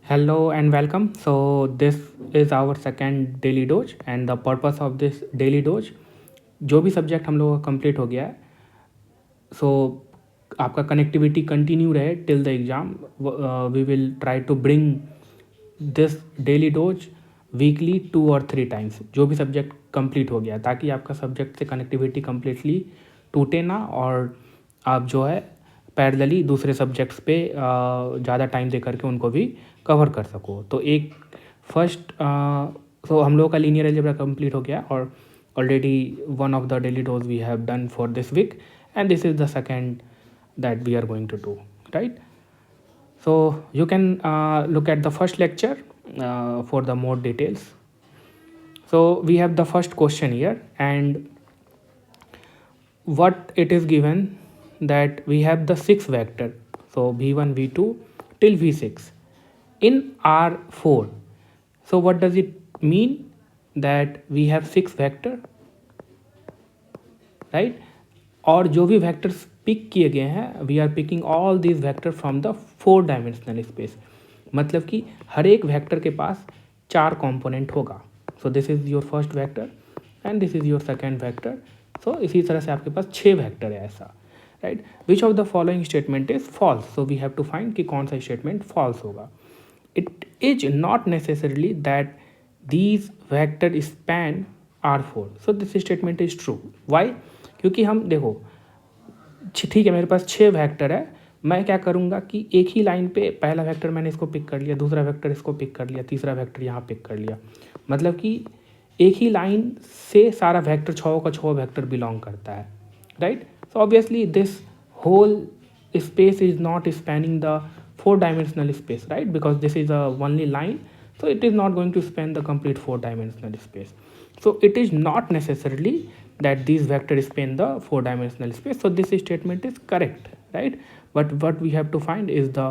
Hello and welcome. So this is our second daily dose and the purpose of this daily dose जो भी subject हम लोगों का complete हो गया है सो आपका कनेक्टिविटी कंटिन्यू रहे till the exam we will try to bring this daily dose weekly 2 और 3 टाइम्स जो भी सब्जेक्ट कंप्लीट हो गया ताकि आपका सब्जेक्ट से कनेक्टिविटी कम्प्लीटली टूटे ना और आप जो है पैरेलली दूसरे सब्जेक्ट्स पे ज़्यादा टाइम दे करके उनको भी कवर कर सको। तो एक फर्स्ट सो हम लोगों का लीनियर अलजेब्रा कंप्लीट हो गया और already one of the daily dose we have done for this week and this is the second that we are going to do, right? So you can look at the first lecture for the more details. So we have the first question here and what it is given that we have the 6 vector, so v1 v2 till v6 in R4. So what does it mean that we have 6 vector, right? और जो भी vectors pick किए गए हैं we are picking all this vector from the 4 dimensional space, मतलब कि हर एक vector के पास 4 कंपोनेंट होगा। So this is your first vector and this is your second vector. So इसी तरह से आपके पास 6 वेक्टर है ऐसा, right? Which of the following statement is false? So we have to find कि कौन सा स्टेटमेंट फॉल्स होगा। It is not necessarily that these vector span R4. So this statement is true. Why? क्योंकि हम देखो ठीक है मेरे पास 6 वेक्टर है, मैं क्या करूँगा कि एक ही लाइन पे पहला वेक्टर मैंने इसको पिक कर लिया, दूसरा वेक्टर इसको पिक कर लिया, तीसरा वेक्टर यहाँ पिक कर लिया, मतलब कि एक ही लाइन से सारा वेक्टर 6 का 6 वेक्टर बिलोंग करता है, right? So obviously this whole space is not spanning the 4 dimensional space, right? Because this is a only line, so it is not going to span the complete 4 dimensional space. So it is not necessarily that these vectors span the 4 dimensional space. So this statement is correct, right? But what we have to find is the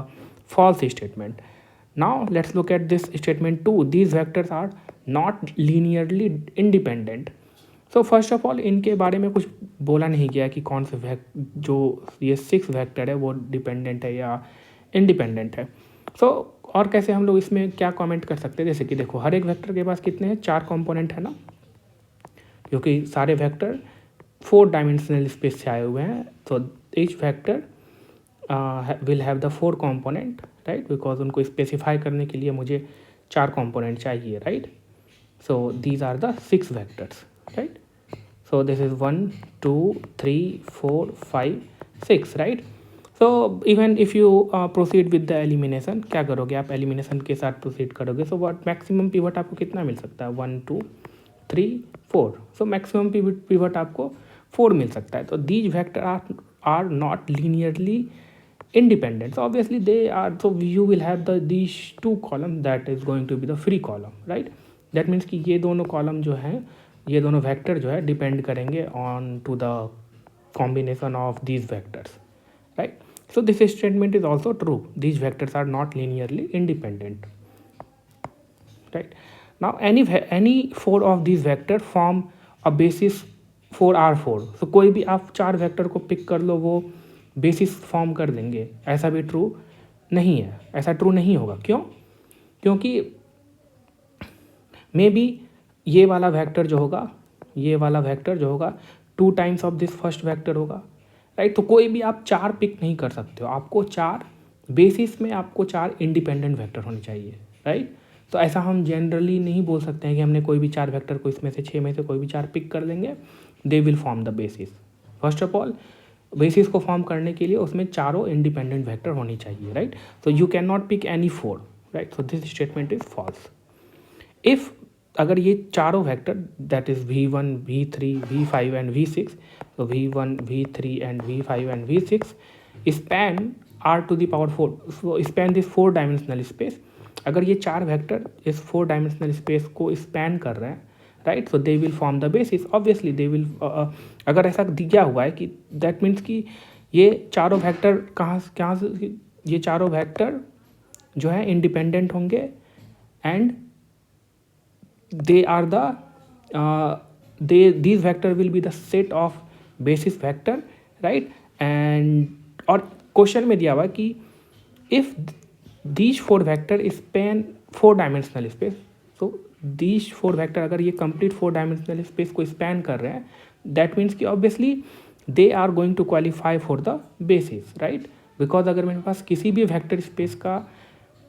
false statement. Now let's look at this statement 2. These vectors are not linearly independent. So first of all इनके बारे में कुछ बोला नहीं गया कि कौन से जो ये 6 वेक्टर है वो डिपेंडेंट है या इंडिपेंडेंट है। सो और कैसे हम लोग इसमें क्या कमेंट कर सकते हैं, जैसे कि देखो हर एक वेक्टर के पास कितने हैं, 4 कंपोनेंट है ना, क्योंकि सारे वेक्टर 4 डायमेंशनल स्पेस से आए हुए हैं। So each vector will have the 4 component, right? Because उनको स्पेसिफाई करने के लिए मुझे 4 कंपोनेंट चाहिए, right? So these are the 6 vectors, right? So this is 1 2 3 4 5 6, right? So even if you proceed with the elimination, क्या करोगे आप एलिमिनेशन के साथ प्रोसीड करोगे, सो व्हाट मैक्सिमम पिवट आपको कितना मिल सकता है, 1 2 3 4। सो मैक्सिमम पिवट आपको 4 मिल सकता है। तो these vector are not linearly independent, so obviously they are, so you will have these 2 column that is going to be the free column, right? that means कि ये दोनों कॉलम जो हैं, ये दोनों वेक्टर जो है डिपेंड करेंगे on to the combination of these vectors, right? So this statement is also true, these vectors are not linearly independent, right? Now any 4 of these vector form a basis for R4। So कोई भी आप 4 vector को pick कर लो वो basis form कर देंगे, ऐसा भी ट्रू नहीं है, ऐसा ट्रू नहीं होगा। क्यों? क्योंकि मे बी ये वाला वेक्टर जो होगा, ये वाला वेक्टर जो होगा 2 times of this first vector होगा, राइट? तो कोई भी आप 4 पिक नहीं कर सकते हो, आपको 4 बेसिस में आपको 4 इंडिपेंडेंट वेक्टर होने चाहिए, राइट? तो ऐसा हम जनरली नहीं बोल सकते हैं कि हमने कोई भी 4 वेक्टर को इसमें से 6 में से कोई भी 4 पिक कर लेंगे, they will form the basis. First of all basis को फॉर्म करने के लिए उसमें चारों इंडिपेंडेंट वेक्टर होनी चाहिए, right? So you can not pick any 4, right? So this statement is false. If अगर ये चारों vector that is v1 v3 v5 and v6, तो v1 v3 and v5 and v6 span r to the power 4, so span this 4 dimensional space, अगर ये 4 vector इस 4 dimensional space को span कर रहे हैं, right? So they will form the basis, obviously they will, अगर ऐसा दिया हुआ है कि दैट मीन्स कि ये चारों वेक्टर कहाँ से, ये चारों वेक्टर जो है इंडिपेंडेंट होंगे and they are the these vector will be the set of basis vector, right? and और क्वेश्चन में दिया हुआ कि if these four vector span 4-dimensional space. so these four vector अगर ये complete 4-dimensional space को span कर रहे हैं, that means कि obviously they are going to qualify for the basis, right? because अगर मेरे पास किसी भी वेक्टर स्पेस का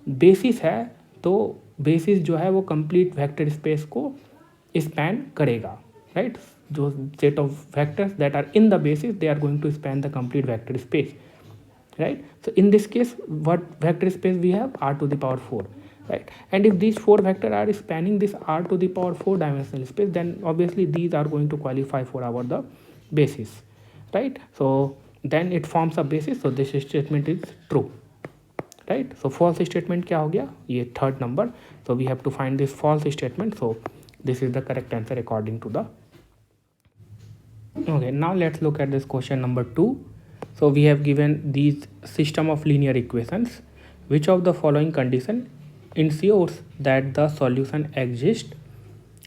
बेसिस है तो बेसिस जो है वो कंप्लीट वेक्टर स्पेस को स्पैन करेगा, राइट? जो set of vectors that are in the basis they are going to span the complete vector space, right? So in this case what vector space we have? R to the power 4, right? And if these four vector are spanning this R to the power 4 dimensional space, then obviously these are going to qualify for our the basis, right? So then it forms a basis, so this statement is true, right? So false statement क्या हो गया? ये third number, so we have to find this false statement, so this is the correct answer according to the. Okay, now let's look at this question number 2. So we have given these system of linear equations. Which of the following condition ensures that the solution exists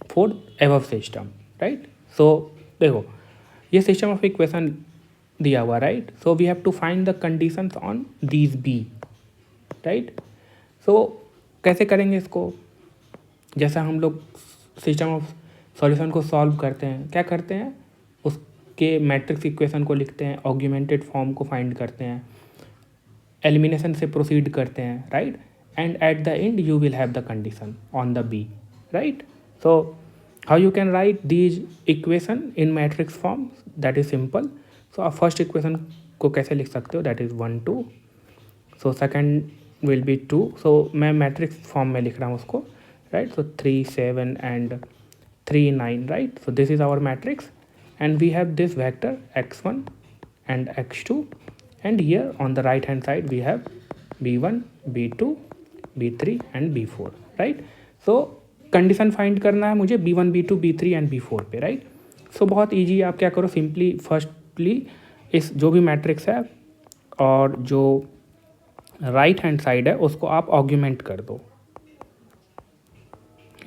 for above system, right? So देखो ये system of equation दिया हुआ, right? So we have to find the conditions on these B, right? So कैसे करेंगे इसको? जैसा हम लोग सिस्टम ऑफ सॉल्यूशन को सॉल्व करते हैं, क्या करते हैं? उसके मैट्रिक्स इक्वेशन को लिखते हैं, ऑग्यूमेंटेड फॉर्म को फाइंड करते हैं, एलिमिनेशन से प्रोसीड करते हैं, right? And at the end you will have the condition on the B, right? So how you can write these equation in matrix form? That is simple. So आप first equation को कैसे लिख सकते हो? That is 1 2. So second will be 2. So मैं matrix form में लिख रहा हूँ उसको, right? So 3 7 and 3 9, right? So this is our matrix and we have this vector x1 and x2, and here on the right hand side we have b1 b2 b3 and b4, right? So condition find करना है मुझे b1 b2 b3 and b4 पे, right? सो बहुत easy. आप क्या करो, simply firstly इस जो भी मैट्रिक्स है और जो राइट हैंड साइड है उसको आप ऑग्यूमेंट कर दो,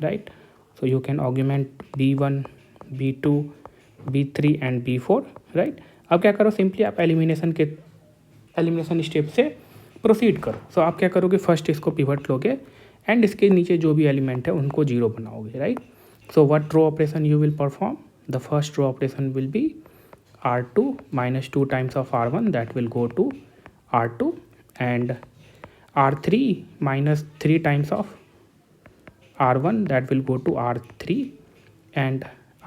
right? So you can augment b1 b2 b3 and b4, right? अब क्या करो, सिंपली आप एलिमिनेशन स्टेप से प्रोसीड करो. सो आप क्या करोगे, फर्स्ट इसको पिवट लोगे एंड इसके नीचे जो भी एलिमेंट है उनको जीरो बनाओगे, right? So what row operation you will perform? The first row operation will be r2 minus 2 times of r1, that will go to r2, and r3 minus 3 times of r1, that will go to r3, and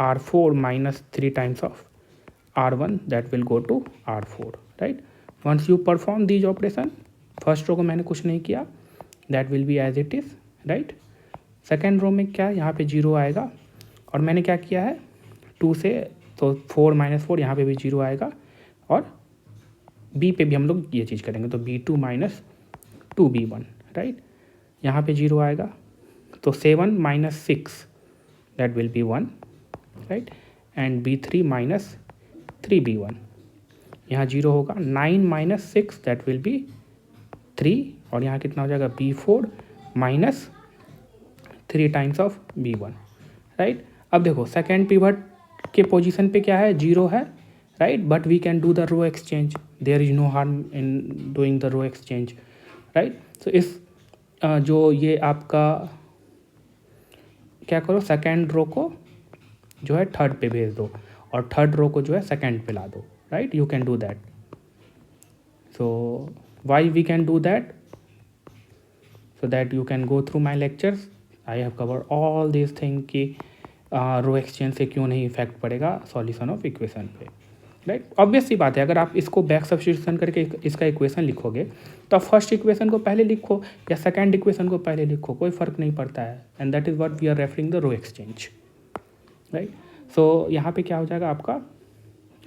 r4 minus 3 times of r1, that will go to r4, right? Once you perform these operation, first row को मैंने कुछ नहीं किया, that will be as it is, right? Second row में क्या, यहाँ पे zero आएगा, और मैंने क्या किया है 2 से, तो 4 माइनस 4 यहाँ पे भी जीरो आएगा, और b पे भी हम लोग ये चीज़ करेंगे, तो b2 माइनस 2b1, राइट? यहाँ पे जीरो आएगा, तो 7 minus 6 that will be 1, right? And b3 minus 3b1, यहाँ जीरो होगा. 9 माइनस 6 दैट विल बी 3, और यहाँ कितना हो जाएगा b4 minus 3 times of b1, right? अब देखो सेकेंड पिवट के पोजीशन पे क्या है, जीरो है, right? But we can do the row exchange, there is no harm in doing the row exchange, right? So इस जो ये आपका क्या करो, सेकेंड रो को जो है थर्ड पे भेज दो, और थर्ड रो को जो है सेकेंड पे ला दो, right? You can do that. So why we can do that? so that you can go through my lectures. I have covered all these things कि रो एक्सचेंज से क्यों नहीं इफेक्ट पड़ेगा सॉल्यूशन ऑफ इक्वेशन पे, right? Obvious सी बात है, अगर आप इसको बैक सब्स्टिट्यूशन करके इसका इक्वेशन लिखोगे तो आप फर्स्ट इक्वेशन को पहले लिखो या सेकंड इक्वेशन को पहले लिखो, कोई फ़र्क नहीं पड़ता है. And that is what we are referring the row exchange, right? So यहाँ पे क्या हो जाएगा आपका,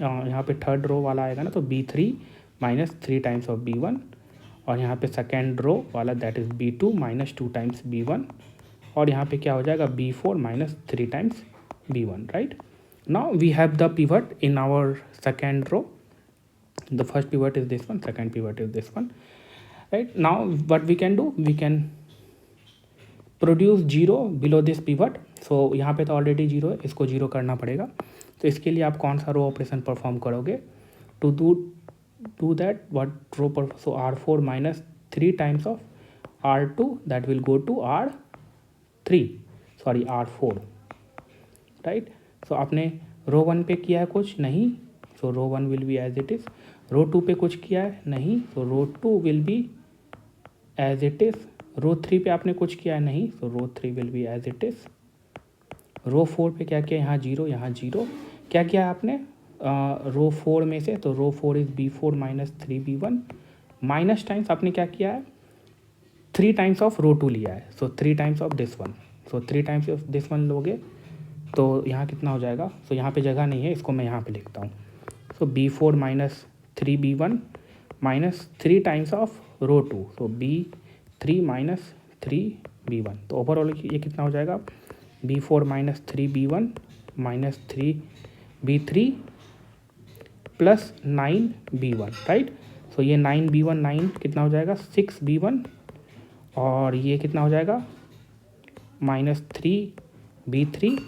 यहाँ पे थर्ड रो वाला आएगा ना, तो b3 minus 3 times of b1, और यहाँ पे सेकेंड रो वाला that is b2 minus 2 times b1, और यहाँ पे क्या हो जाएगा b4 minus 3 times b1, right? Now we have the pivot in our second row. The first pivot is this one, second pivot is this one, right? Now what we can do, we can produce zero below this pivot. So यहाँ पे तो already zero है, इसको zero करना पड़ेगा. तो इसके लिए आप कौन सा रो ऑपरेशन परफॉर्म करोगे to do that? what row per, so r4 minus 3 times of R2 that will go to R3 sorry R4 right. So आपने रो 1 पे किया है कुछ नहीं, so row 1 will be as it is. Row 2 पे कुछ किया है नहीं, so row 2 will be as it is. Row 3 पे आपने कुछ किया है नहीं, so row 3 will be as it is. Row 4 पे क्या किया, यहाँ 0 यहाँ 0. क्या किया आपने रो 4 में से, तो रो 4 is B4 minus 3B1 minus times आपने क्या किया है 3 टाइम्स ऑफ रो 2 लिया है, सो 3 times of this one. So 3 times of this one लोगे तो यहाँ कितना हो जाएगा. सो यहाँ पे जगह नहीं है, इसको मैं यहाँ पे लिखता हूँ. So B4 minus 3B1 minus 3 times of row 2, so B3 minus 3B1. तो ओवरऑल ये कितना हो जाएगा B4 minus 3B1 minus 3B3 plus 9B1 right. So ये 9B1 9 कितना हो जाएगा 6B1 और ये कितना हो जाएगा minus 3B3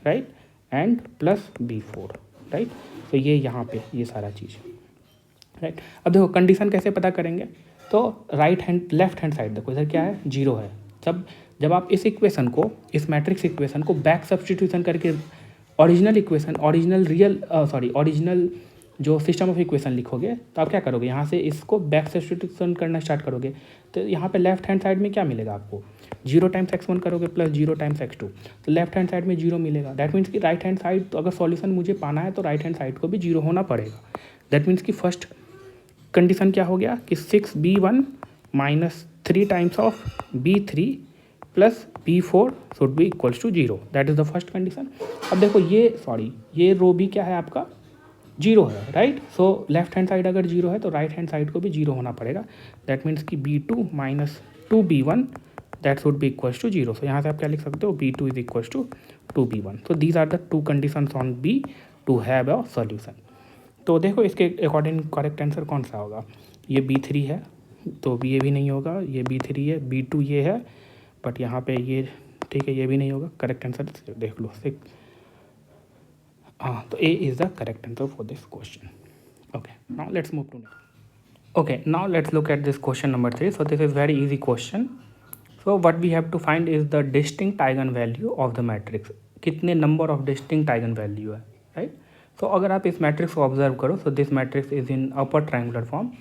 right and plus B4 right. तो ये यहाँ पे ये सारा चीज़ राइट. अब देखो कंडीशन कैसे पता करेंगे, तो right hand left hand side देखो इधर क्या है 0 है. जब आप इस इक्वेशन को इस मैट्रिक्स इक्वेशन को बैक सब्स्टिट्यूशन करके ओरिजिनल जो सिस्टम ऑफ इक्वेशन लिखोगे तो आप क्या करोगे यहाँ से इसको बैक सब्स्टिट्यूशन करना स्टार्ट करोगे. तो यहाँ पे लेफ्ट हैंड साइड में क्या मिलेगा आपको 0 टाइम्स x1 करोगे प्लस 0 टाइम्स x2, तो लेफ्ट हैंड साइड में 0 मिलेगा. दैट मीन्स कि राइट हैंड साइड तो अगर सॉल्यूशन मुझे पाना है तो राइट हैंड साइड को भी 0 होना पड़ेगा. दैट मीन्स कि फर्स्ट कंडीशन क्या हो गया कि 6B1 minus 3 times of B3 plus B4 should be equals to 0. That is the first condition. अब देखो ये रो भी क्या है आपका 0 है right. So left hand side अगर 0 है तो राइट हैंड साइड को भी 0 होना पड़ेगा. दैट मीन्स कि B2 minus 2B1 that should be equals to 0. So यहाँ से आप क्या लिख सकते हो B2 is equals to 2B1. So these are the 2 conditions on B to have a solution. तो देखो इसके अकॉर्डिंग करेक्ट आंसर कौन सा होगा. ये B3 है तो ये भी नहीं होगा, ये B3 है, B2 ये है बट यहाँ पे ये ठीक है ये भी नहीं होगा. करेक्ट आंसर देख लो 6. तो A is the correct answer for this question. Okay, now let's move to next. Okay, now let's look at this question number 3. So this is very easy question. So what we have to find is the distinct eigenvalue of the matrix. कितने number of distinct eigenvalue है right. So अगर आप इस matrix को observe करो, so this matrix is in upper triangular form.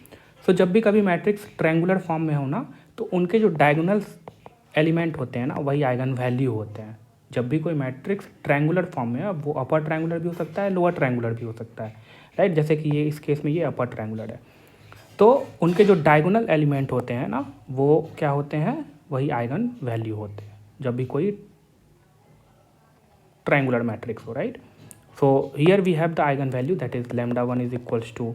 So जब भी कभी मैट्रिक्स ट्रायंगुलर फॉर्म में हो ना तो उनके जो डायगोनल एलिमेंट होते हैं ना वही आइगन वैल्यू होते हैं. जब भी कोई मैट्रिक्स ट्रायंगुलर फॉर्म में है वो अपर ट्रायंगुलर भी हो सकता है लोअर ट्रायंगुलर भी हो सकता है राइट. जैसे कि ये इस केस में ये अपर ट्रायंगुलर है तो उनके जो डायगोनल एलिमेंट होते हैं ना वो क्या होते हैं वही आइगन वैल्यू होते हैं जब भी कोई ट्रायंगुलर मैट्रिक्स हो right. So here we have the eigen value that is λ1 is equals to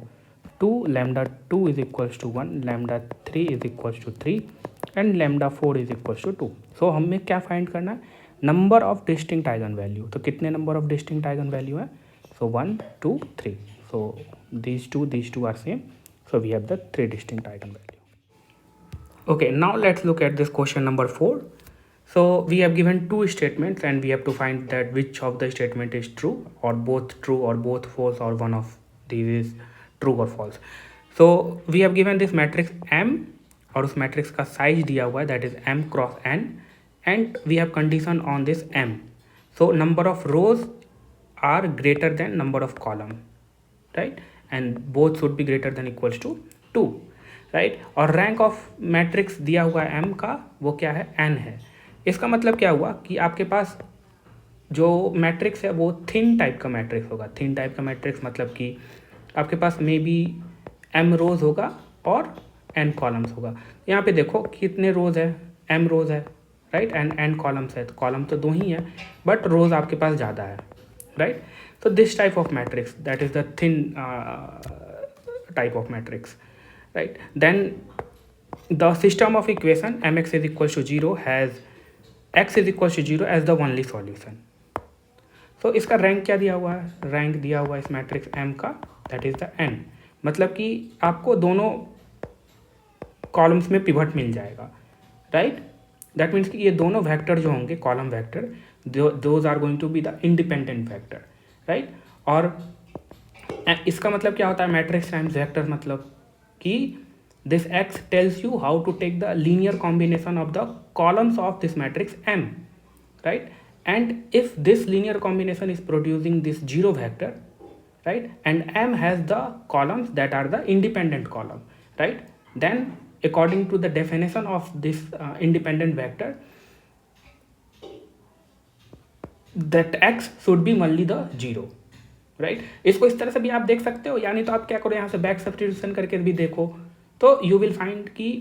2, λ2 is equals to 1, λ3 is equals to 3 and λ4 is equals to 2. So हमें क्या फाइंड करना है number of distinct eigen value. तो कितने number of distinct eigen value है. So 1 2 3. So these two are same. So we have the 3 distinct eigenvalue. Okay, now let's look at this question number 4. So we have given 2 statements and we have to find that which of the statement is true or both true or both false or one of these is true or false. So we have given this matrix M और उस matrix का size दिया हुआ है that is M cross N and we have condition on this M. So number of rows are greater than number of column right and both should be greater than equals to 2 right. और rank of matrix दिया हुआ है M का वो क्या है N है. इसका मतलब क्या हुआ कि आपके पास जो मैट्रिक्स है वो थिन टाइप का मैट्रिक्स होगा. थिन टाइप का मैट्रिक्स मतलब कि आपके पास मे बी M रोज होगा और N कॉलम्स होगा. यहाँ पे देखो कितने रोज है M रोज है राइट एंड N कॉलम्स है. तो कॉलम तो 2 ही है बट रोज आपके पास ज़्यादा है right. So this type of matrix that is the thin type of matrix right. Then the system of equation mx is equals to 0 has x is equals to 0 as the only solution. So इसका rank क्या दिया हुआ है rank दिया हुआ है इस matrix M का that is the n. मतलब कि आपको दोनों कॉलम्स में पिवट मिल जाएगा राइट. दैट मीन्स कि ये दोनों वेक्टर जो होंगे column vector those are going to be the independent vector right. और इसका मतलब क्या होता है मैट्रिक्स टाइम्स वेक्टर मतलब कि this x tells you how to take the linear combination of the columns of this matrix M, right? And if this linear combination is producing this 0 vector, right, and M has the columns that are the independent column, right, then according to the definition of this independent vector, that x should be only the 0, right इसको इस तरह से भी आप देख सकते हो, यानी तो आप क्या करो यहाँ से बैक सब्स्टिट्यूशन करके भी देखो तो यू विल फाइंड कि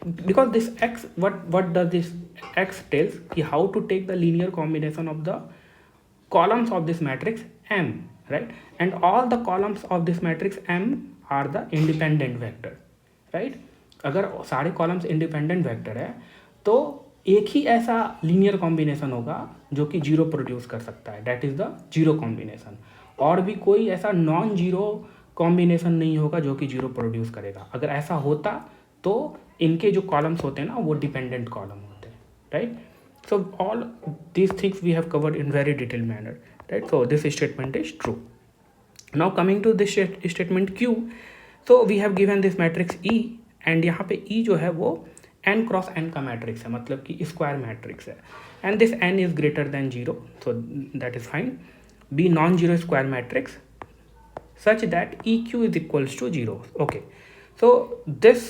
because this X what does this X tells कि how to take the linear combination of the columns of this matrix M, right, and all the columns of this matrix M are the independent vector, right? अगर सारे columns independent vector है तो एक ही ऐसा linear combination होगा जो कि zero produce कर सकता है, that is the zero combination, और भी कोई ऐसा नॉन जीरो कॉम्बिनेशन नहीं होगा जो कि जीरो प्रोड्यूस करेगा। अगर ऐसा होता तो इनके जो कॉलम्स होते हैं ना वो डिपेंडेंट कॉलम होते हैं, right? So all these things we have covered in very detailed manner, right? So this statement is true. Now coming to this statement Q, so we have given this matrix E and यहाँ पे E जो है वो n cross n का matrix है, मतलब कि square matrix है, and this n is greater than 0, so that is fine. Be non-zero square matrix such that EQ is equals to 0. Okay, so this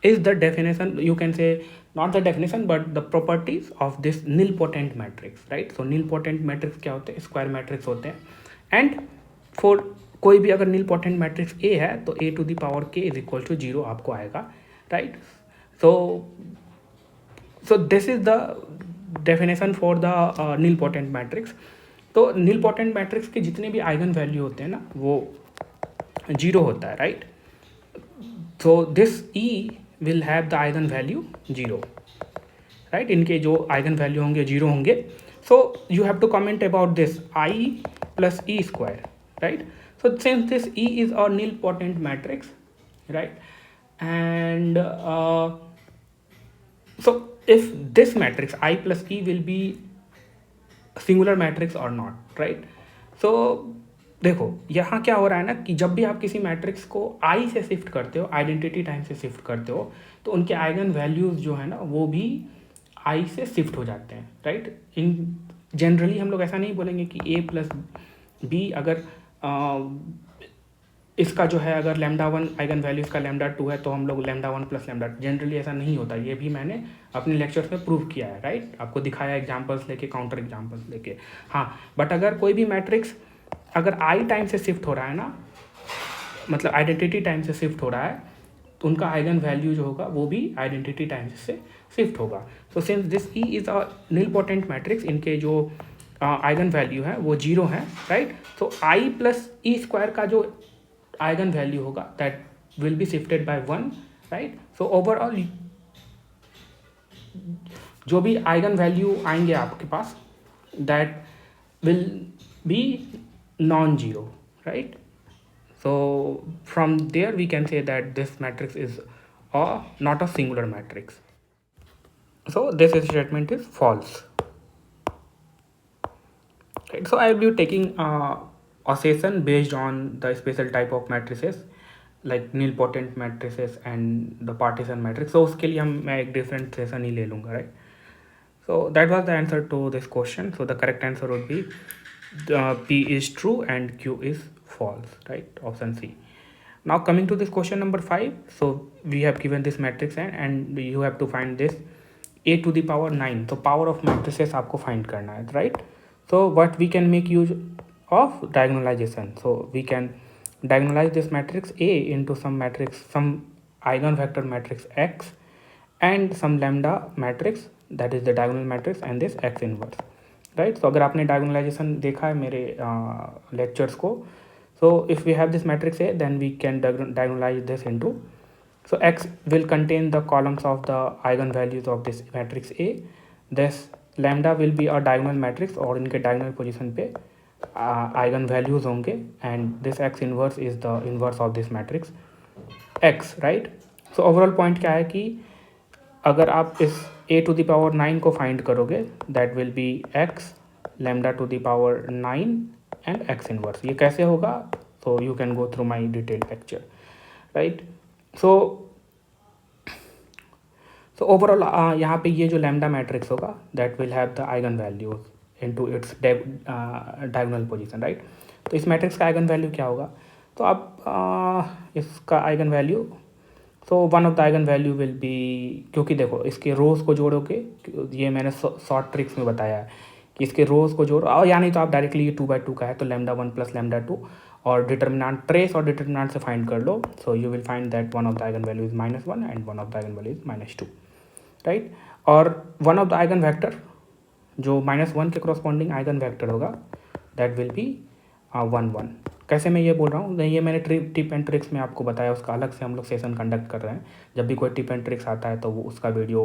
is the definition, you can say not the definition but the properties of this nilpotent matrix, right? So nilpotent matrix क्या होते हैं? Square matrix होते हैं, and for कोई भी अगर nilpotent matrix A है तो A to the power K is equal to 0 आपको आएगा, right? So this is the definition for the nilpotent matrix. तो nilpotent मैट्रिक्स के जितने भी आइगन वैल्यू होते हैं ना वो 0 होता है, right? So this E will have the eigen value 0, right? इनके जो eigen value होंगे 0 होंगे, so you have to comment about this I plus E square, right? So since this E is a nilpotent matrix, right, and so if this matrix I plus E will be a singular matrix or not, right? So देखो यहाँ क्या हो रहा है ना कि जब भी आप किसी मैट्रिक्स को आई से शिफ्ट करते हो, आइडेंटिटी टाइम से शिफ्ट करते हो, तो उनके आइगन वैल्यूज़ जो है ना वो भी आई से शिफ्ट हो जाते हैं, राइट? इन जनरली हम लोग ऐसा नहीं बोलेंगे कि ए प्लस बी अगर इसका जो है अगर लैम्डा 1 आइगन वैल्यू इसका लैम्डा 2 है तो हम लोग लैम्डा 1 प्लस लैम्डा, जनरली ऐसा नहीं होता। ये भी मैंने अपने लेक्चर्स में प्रूव किया है, राइट? आपको दिखाया एग्जाम्पल्स लेके, काउंटर एग्जाम्पल्स लेके। हाँ, बट अगर कोई भी मैट्रिक्स अगर आई टाइम से शिफ्ट हो रहा है ना, मतलब आइडेंटिटी टाइम से शिफ्ट हो रहा है, तो उनका आइगन वैल्यू जो होगा वो भी आइडेंटिटी टाइम से शिफ्ट होगा। So since this E is a nilpotent matrix, इनके जो आइगन वैल्यू है वो 0 है, राइट? तो आई प्लस ई स्क्वायर का जो आइगन वैल्यू होगा that will be shifted by 1, right? So overall जो भी आइगन वैल्यू आएंगे आपके पास that will be non-zero, right? So from there we can say that this matrix is not a singular matrix. So this statement is false, right? So I will be taking a session based on the special type of matrices like nilpotent matrices and the partition matrix. So उसके लिए मैं एक different session ही ले लूँगा, right? So that was the answer to this question. So the correct answer would be P is true and Q is false, right? Option C. Now coming to this question number 5. So we have given this matrix and you have to find this a to the power 9. So power of matrices आपको find करना है, right? So what we can make use of diagonalization. So we can diagonalize this matrix A into some matrix, some eigenvector matrix X and some lambda matrix, that is the diagonal matrix, and this X inverse, right? तो अगर आपने diagonalization देखा है मेरे lectures को, so if we have this matrix A then we can diagonalize this into, so X will contain the columns of the eigen values of this matrix A, this lambda will be a diagonal matrix और इनके diagonal position पे eigen values होंगे, and this X inverse is the inverse of this matrix X, right? So overall point क्या है कि अगर आप इस a टू द पावर 9 को फाइंड करोगे that will B x lambda two the power 9 and x inverse. ये कैसे होगा? सो you can go through my detailed lecture, right? So so overall यहाँ पे ये जो लैम्डा मैट्रिक्स होगा that will have the eigen values into its diagonal position, right. तो इस मैट्रिक्स का आइगन वैल्यू क्या होगा, तो अब इसका eigen value, so one of the eigen value will be, क्योंकि देखो इसके रोज़ को जोड़ोगे, ये मैंने शॉर्ट ट्रिक्स में बताया है कि इसके रोज़ को जोड़ो, और या नहीं तो आप डायरेक्टली ये 2/2 का है तो λ1 + λ2 और डिटर्मिनेंट ट्रेस और डिटर्मिनेंट से फाइंड कर लो। So you will find that one of the eigen value is -1 and one of the eigen value is -2, right. और one of the eigen vector जो -1 के करस्पॉन्डिंग आइगन वेक्टर होगा that will be 1 1। कैसे मैं ये बोल रहा हूँ, ये मैंने टिप एंड ट्रिक्स में आपको बताया, उसका अलग से हम लोग सेशन कंडक्ट कर रहे हैं। जब भी कोई टिप एंड ट्रिक्स आता है तो वो उसका वीडियो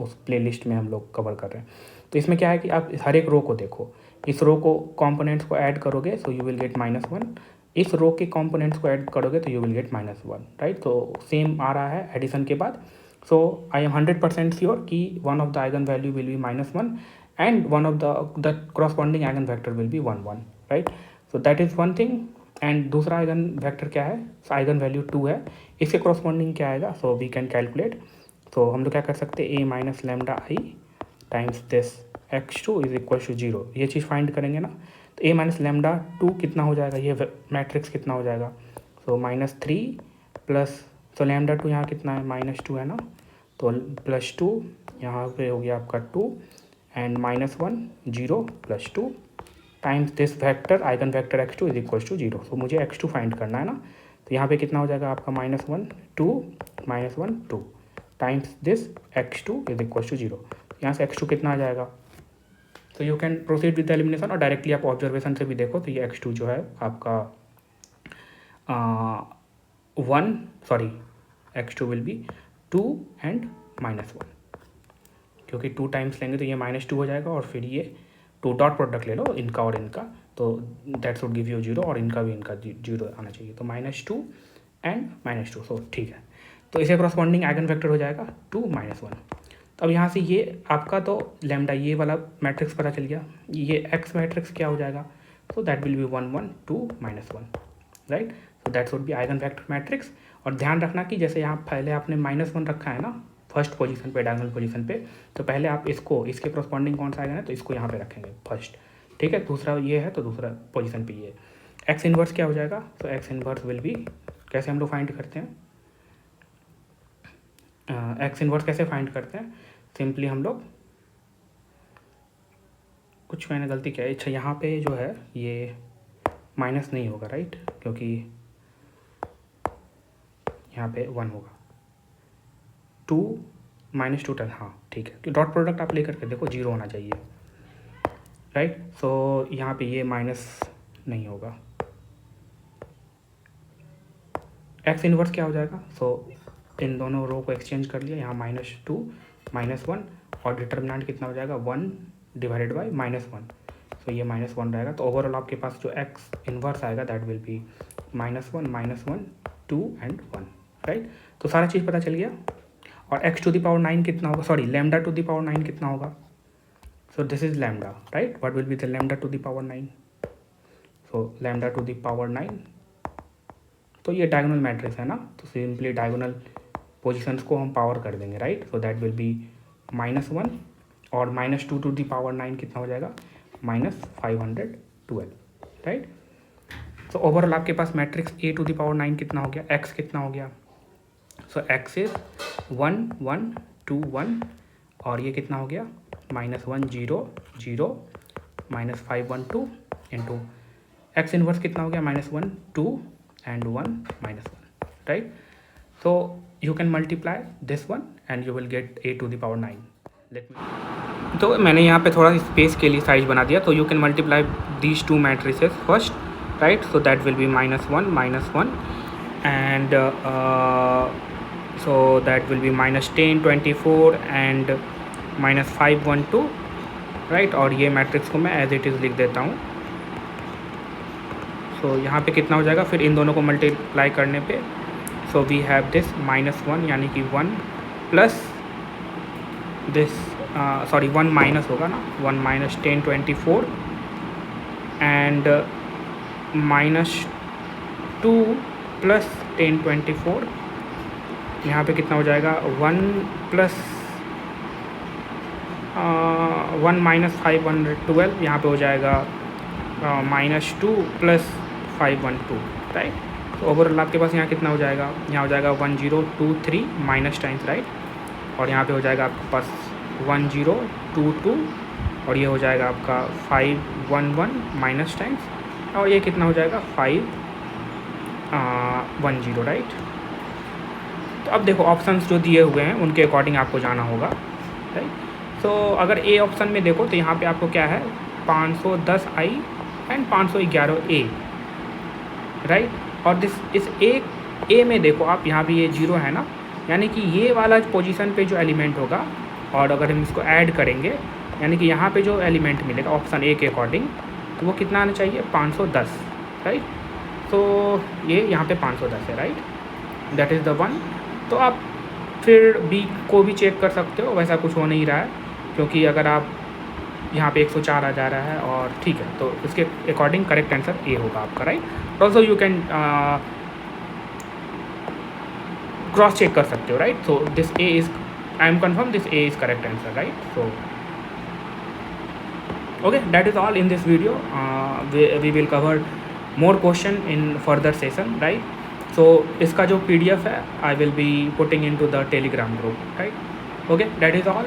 उस प्लेलिस्ट में हम लोग कवर कर रहे हैं। तो इसमें क्या है कि आप हर एक रो को देखो, इस रो को कंपोनेंट्स को ऐड करोगे सो यू विल गेट -1, इस रो के कंपोनेंट्स को ऐड करोगे तो यू विल गेट -1, राइट। तो सेम आ रहा है एडिशन के बाद। सो आई एम 100% श्योर कि one of the eigen value will be -1 and one of the corresponding eigen vector will be 1 1, right. So that is one thing. And दूसरा eigen vector क्या है, eigen value 2 है, इसके corresponding क्या आएगा, so we can calculate. तो हम लोग क्या कर सकते हैं, a - λI times this x2 is equal to 0, ये चीज़ फाइंड करेंगे ना। तो a - λ2 कितना हो जाएगा, ये मैट्रिक्स कितना हो जाएगा, सो -3 प्लस, तो λ2 यहाँ कितना है, -2 है ना, तो +2 यहाँ पे हो गया आपका 2 and -1 0 +2 times this vector eigen vector x2 is equal to 0। तो मुझे x2 फाइंड करना है ना, तो यहाँ पे कितना हो जाएगा आपका -1 2 -1 2 times this x2 is equal to 0। यहाँ से x2 कितना आ जाएगा, तो you can proceed with the elimination, और डायरेक्टली आप ऑब्जर्वेशन से भी देखो तो ये x2 जो है आपका x2 विल बी 2 एंड -1, क्योंकि 2 टाइम्स लेंगे तो ये -2 हो जाएगा, और फिर ये 2 डॉट प्रोडक्ट ले लो इनका और इनका, तो दैट शुड गिव यू 0, और इनका भी इनका 0 आना चाहिए, तो -2 एंड -2, सो ठीक है। तो इसे करस्पॉन्डिंग आइगन वेक्टर हो जाएगा 2 -1। तो अब यहाँ से ये आपका तो लैम्डा ये वाला मैट्रिक्स पता चल गया, ये एक्स मैट्रिक्स क्या हो जाएगा, so that will be 1 1 2 -1, right. So that should B eigen vector matrix. और ध्यान रखना कि जैसे यहाँ पहले आपने -1 रखा है ना फर्स्ट पोजीशन पे, डायगोनल पोजीशन पे, तो पहले आप इसको, इसके करस्पॉन्डिंग कौन सा आएगा ना, तो इसको यहाँ पे रखेंगे फर्स्ट, ठीक है। दूसरा ये है तो दूसरा पोजीशन पे ये एक्स इन्वर्स क्या हो जाएगा, तो एक्स इन्वर्स विल बी, कैसे हम लोग फाइंड करते हैं, एक्स इन्वर्स कैसे फाइंड करते हैं, सिंपली हम लोग, कुछ मैंने गलती किया है, अच्छा यहाँ पे जो है ये माइनस नहीं होगा, राइट, क्योंकि यहाँ पे 1 होगा, 2 -2 10, हाँ ठीक है, कि डॉट प्रोडक्ट आप लेकर के देखो 0 होना चाहिए, राइट। सो यहाँ पे ये माइनस नहीं होगा, एक्स इन्वर्स क्या हो जाएगा, सो इन दोनों रो को एक्सचेंज कर लिया, यहाँ -2 -1 और डिटर्मिनेंट कितना हो जाएगा 1 डिवाइडेड बाई -1, सो ये -1 रहेगा। तो ओवरऑल आपके पास जो एक्स इन्वर्स आएगा that will be -1 2 and 1, right. तो सारा चीज़ पता चल गया। और x⁴ कितना होगा, सॉरी λ⁴ कितना होगा, so this is lambda, right, what will be the λ⁴ so λ⁴ तो ये डायगोनल मैट्रिक्स है ना, तो सिंपली डायगोनल पोजीशंस को हम पावर कर देंगे, right. So that will be -1 और -2⁴ कितना हो जाएगा, -512, राइट। तो ओवरऑल आपके पास मैट्रिक्स A⁴ कितना हो गया, x कितना हो गया, सो x इज 1 1 2 1 और ये कितना हो गया, -1 0 0 -512 इंटू एक्स इन्वर्स कितना हो गया, -1 2 and 1 -1, right. So you can multiply this one and you will get A⁴ let me, तो मैंने यहाँ पे थोड़ा स्पेस के लिए साइज बना दिया, तो you can multiply these 2 matrices first, right. So that will be -1 and so that will be -10 24 and -512, right. और ये मैट्रिक्स को मैं एज इट इज़ लिख देता हूँ। सो यहाँ पे कितना हो जाएगा, फिर इन दोनों को मल्टीप्लाई करने पे, सो वी हैव दिस -1 यानी कि 1 प्लस दिस, सॉरी 1 माइनस होगा ना, 1 - 10 24 एंड -2 + 10 24 यहाँ पे कितना हो जाएगा 1 प्लस 1 माइनस 512, यहाँ पे हो जाएगा -2 प्लस 512, राइट। तो ओवरऑल आपके पास यहाँ कितना हो जाएगा, यहाँ हो जाएगा 1023 माइनस टाइम्स, राइट। और यहाँ पे हो जाएगा आपके पास 1022 और ये हो जाएगा आपका 511 माइनस टाइम्स, और ये कितना हो जाएगा 510, राइट। तो अब देखो ऑप्शंस जो दिए हुए हैं उनके अकॉर्डिंग आपको जाना होगा, राइट। तो अगर ए ऑप्शन में देखो तो यहाँ पे आपको क्या है 510i एंड 511a, राइट। और इस ए में देखो आप, यहाँ भी ये 0 है ना, यानी कि ये वाला पोजीशन पे जो एलिमेंट होगा, और अगर हम इसको ऐड करेंगे यानी कि यहाँ पे जो एलिमेंट मिलेगा ऑप्शन ए के अकॉर्डिंग, तो वो कितना आना चाहिए 510, राइट। तो ये यहाँ पे 510 है, right, that is the one. तो आप फिर बी को भी चेक कर सकते हो, वैसा कुछ हो नहीं रहा है, क्योंकि अगर आप यहाँ पे 104 आ जा रहा है और ठीक है, तो इसके अकॉर्डिंग करेक्ट आंसर ए होगा आपका, right. Also you can cross check कर सकते हो, right. So this A is, I am confirm this A is correct answer, right. So okay, that is all in this video. We will cover more question in further session, right. So इसका जो PDF है I will be putting into the Telegram group, right. Okay, that is all.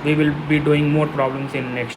We will be doing more problems in next